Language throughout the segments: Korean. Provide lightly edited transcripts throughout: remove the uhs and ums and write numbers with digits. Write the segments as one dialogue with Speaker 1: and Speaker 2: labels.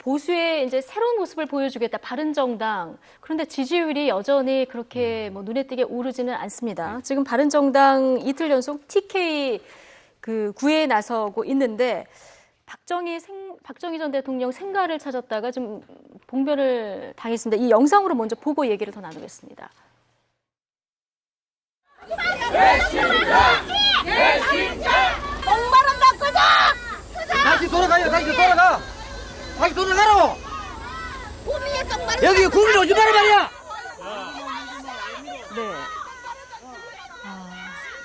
Speaker 1: 보수의 이제 새로운 모습을 보여주겠다, 바른정당. 그런데 지지율이 여전히 그렇게 뭐 눈에 띄게 오르지는 않습니다. 지금 바른정당 이틀 연속 TK 구애에 나서고 있는데 박정희 전 대통령 생가를 찾았다가 좀 봉변을 당했습니다. 이 영상으로 먼저 보고 얘기를 더 나누겠습니다.
Speaker 2: 공바람 바꾸자!
Speaker 3: 다시 돌아가요. 다시 돌아가. 다시 돌아가라고. 여기 국민 오지 마라 말이야.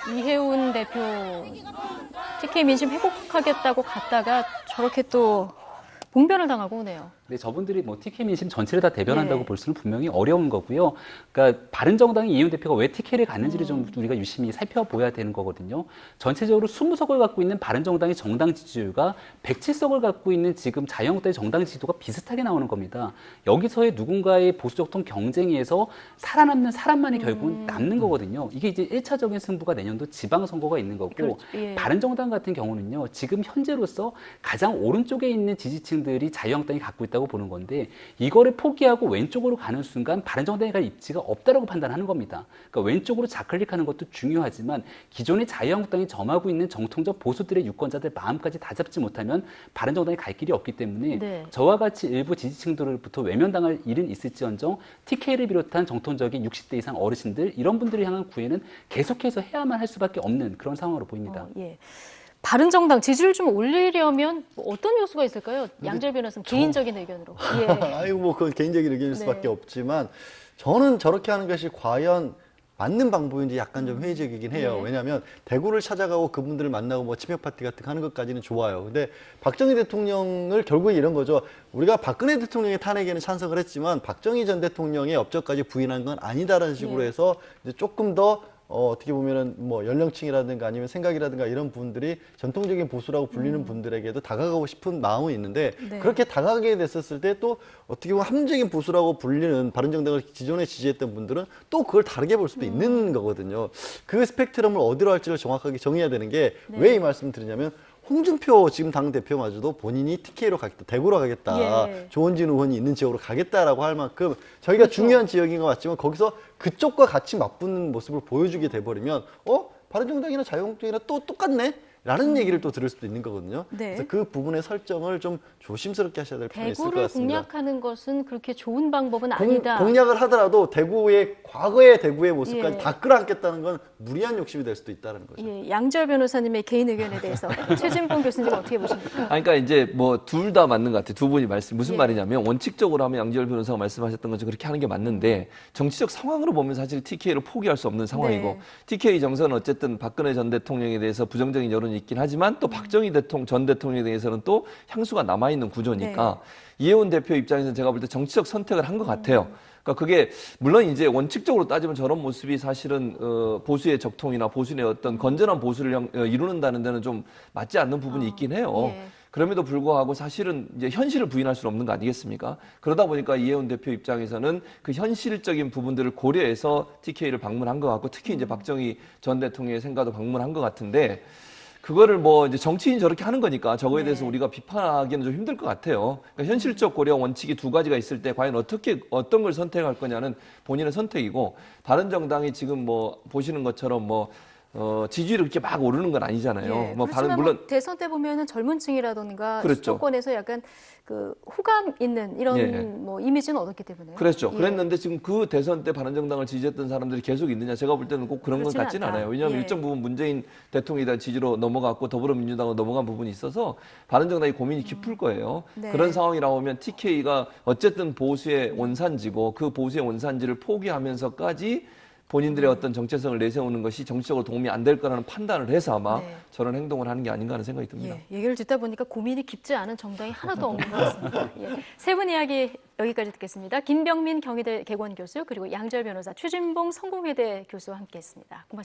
Speaker 1: 네. 이해운 대표 TK 민심 회복하겠다고 갔다가 저렇게 또 봉변을 당하고 오네요.
Speaker 4: 네, 저분들이 뭐 TK 민심 전체를 다 대변한다고
Speaker 1: 네.
Speaker 4: 볼 수는 분명히 어려운 거고요. 그러니까 바른정당의 이해운 대표가 왜 TK를 갔는지를 좀 우리가 유심히 살펴봐야 되는 거거든요. 전체적으로 20석을 갖고 있는 바른정당의 정당 지지율과 107석을 갖고 있는 지금 자유한국당의 정당 지지도가 비슷하게 나오는 겁니다. 여기서의 누군가의 보수적통 경쟁에서 살아남는 사람만이 결국은 남는 거거든요. 이게 이제 1차적인 승부가 내년도 지방선거가 있는 거고
Speaker 1: 그렇죠. 예.
Speaker 4: 바른정당 같은 경우는요. 지금 현재로서 가장 오른쪽에 있는 지지층들이 자유한국당이 갖고 있다고 보는 건데 이거를 포기하고 왼쪽으로 가는 순간 바른정당이 갈 입지가 없다라고 판단하는 겁니다. 그러니까 왼쪽으로 좌클릭하는 것도 중요하지만 기존의 자유한국당이 점하고 있는 정통적 보수들의 유권자들 마음까지 다 잡지 못하면 바른정당이 갈 길이 없기 때문에
Speaker 1: 네.
Speaker 4: 저와 같이 일부 지지층들로부터 외면당할 일은 있을지언정 TK를 비롯한 정통적인 60대 이상 어르신들 이런 분들을 향한 구애는 계속해서 해야만 할 수밖에 없는 그런 상황으로 보입니다.
Speaker 1: 예. 바른정당 지지율 좀 올리려면 뭐 어떤 요소가 있을까요? 양절 변호사님 개인적인 의견으로. 예.
Speaker 5: 아이고 뭐 그건 개인적인 의견일
Speaker 1: 네.
Speaker 5: 수밖에 없지만 저는 저렇게 하는 것이 과연 맞는 방법인지 약간 좀 회의적이긴 해요.
Speaker 1: 네.
Speaker 5: 왜냐하면 대구를 찾아가고 그분들을 만나고 뭐 치맥 파티 같은 거 하는 것까지는 좋아요. 근데 박정희 대통령을 결국에 이런 거죠. 우리가 박근혜 대통령의 탄핵에는 찬성을 했지만 박정희 전 대통령의 업적까지 부인한 건 아니다라는 식으로
Speaker 1: 네.
Speaker 5: 해서 이제 조금 더 어떻게 보면은 뭐 연령층이라든가 아니면 생각이라든가 이런 분들이 전통적인 보수라고 불리는 분들에게도 다가가고 싶은 마음은 있는데
Speaker 1: 네.
Speaker 5: 그렇게 다가가게 됐었을 때 또 어떻게 보면 함정적인 보수라고 불리는 바른정당을 기존에 지지했던 분들은 또 그걸 다르게 볼 수도 있는 거거든요. 그 스펙트럼을 어디로 할지를 정확하게 정해야 되는 게 왜 이 말씀을 드리냐면 홍준표 지금 당 대표마저도 본인이 TK로 가겠다, 대구로 가겠다,
Speaker 1: 예.
Speaker 5: 조원진 의원이 있는 지역으로 가겠다라고 할 만큼 저희가
Speaker 1: 그렇죠.
Speaker 5: 중요한 지역인 것 같지만 거기서 그쪽과 같이 맞붙는 모습을 보여주게 돼버리면 바른정당이나 자유한국당이나 또 똑같네? 라는 얘기를 또 들을 수도 있는 거거든요.
Speaker 1: 네.
Speaker 5: 그래서 그 부분의 설정을 좀 조심스럽게 하셔야 될 필요가 있을 것
Speaker 1: 대구를
Speaker 5: 같습니다.
Speaker 1: 공략하는 것은 그렇게 좋은 방법은 아니다.
Speaker 5: 공략을 하더라도 과거의 대구의 모습까지
Speaker 1: 예.
Speaker 5: 다 끌어안겠다는 건 무리한 욕심이 될 수도 있다는 거죠.
Speaker 1: 예, 양절 변호사님의 개인 의견에 대해서 최진봉 교수님 어떻게 보십니까?
Speaker 6: 그러니까 이제 뭐 둘 다 맞는 것 같아요. 두 분이 무슨
Speaker 1: 예.
Speaker 6: 말이냐면 원칙적으로 하면 양지열 변호사가 말씀하셨던 것처럼 그렇게 하는 게 맞는데 정치적 상황으로 보면 사실 TK를 포기할 수 없는 상황이고
Speaker 1: 네.
Speaker 6: TK 정서는 어쨌든 박근혜 전 대통령에 대해서 부정적인 여론이 있긴 하지만 또 박정희 전 대통령에 대해서는 또 향수가 남아있는 구조니까 이해운 대표 입장에서는 제가 볼 때 정치적 선택을 한 것 같아요. 그러니까 그게 물론 이제 원칙적으로 따지면 저런 모습이 사실은 보수의 적통이나 보수의 어떤 건전한 보수를 이루는다는 데는 좀 맞지 않는 부분이 있긴 해요.
Speaker 1: 예.
Speaker 6: 그럼에도 불구하고 사실은 이제 현실을 부인할 수는 없는 거 아니겠습니까? 그러다 보니까 이해운 대표 입장에서는 그 현실적인 부분들을 고려해서 TK를 방문한 것 같고 특히 이제 박정희 전 대통령의 생가도 방문한 것 같은데 그거를 뭐 이제 정치인이 저렇게 하는 거니까 저거에 대해서
Speaker 1: 네.
Speaker 6: 우리가 비판하기는 좀 힘들 것 같아요. 그러니까 현실적 고려 원칙이 두 가지가 있을 때 과연 어떤 걸 선택할 거냐는 본인의 선택이고 바른정당이 지금 뭐 보시는 것처럼 뭐 지지율이 그렇게 막 오르는 건 아니잖아요.
Speaker 1: 예,
Speaker 6: 뭐
Speaker 1: 그렇지만
Speaker 6: 물론
Speaker 1: 대선 때 보면은 젊은 층이라든가
Speaker 6: 그렇죠.
Speaker 1: 수도권에서 약간 그 호감 있는 이런
Speaker 6: 예.
Speaker 1: 뭐 이미지는 얻었기 때문에
Speaker 6: 그랬죠.
Speaker 1: 예.
Speaker 6: 그랬는데 지금 그 대선 때 바른정당을 지지했던 사람들이 계속 있느냐? 제가 볼 때는 꼭 그런 건
Speaker 1: 그렇지는
Speaker 6: 같지는
Speaker 1: 않다.
Speaker 6: 않아요. 왜냐하면
Speaker 1: 예.
Speaker 6: 일정 부분 문재인 대통령에 대한 지지로 넘어갔고 더불어민주당으로 넘어간 부분이 있어서 바른정당이 고민이 깊을 거예요.
Speaker 1: 네.
Speaker 6: 그런 상황이 나오면 TK가 어쨌든 보수의 원산지고 그 보수의 원산지를 포기하면서까지 본인들의 어떤 정체성을 내세우는 것이 정치적으로 도움이 안 될 거라는 판단을 해서 아마
Speaker 1: 네.
Speaker 6: 저런 행동을 하는 게 아닌가 하는 생각이 듭니다.
Speaker 1: 예, 얘기를 듣다 보니까 고민이 깊지 않은 정당이 하나도 없는 것 같습니다. 예. 세 분 이야기 여기까지 듣겠습니다. 김병민 경희대 개원 교수 그리고 양절 변호사 최진봉 성공회대 교수와 함께했습니다. 고맙습니다.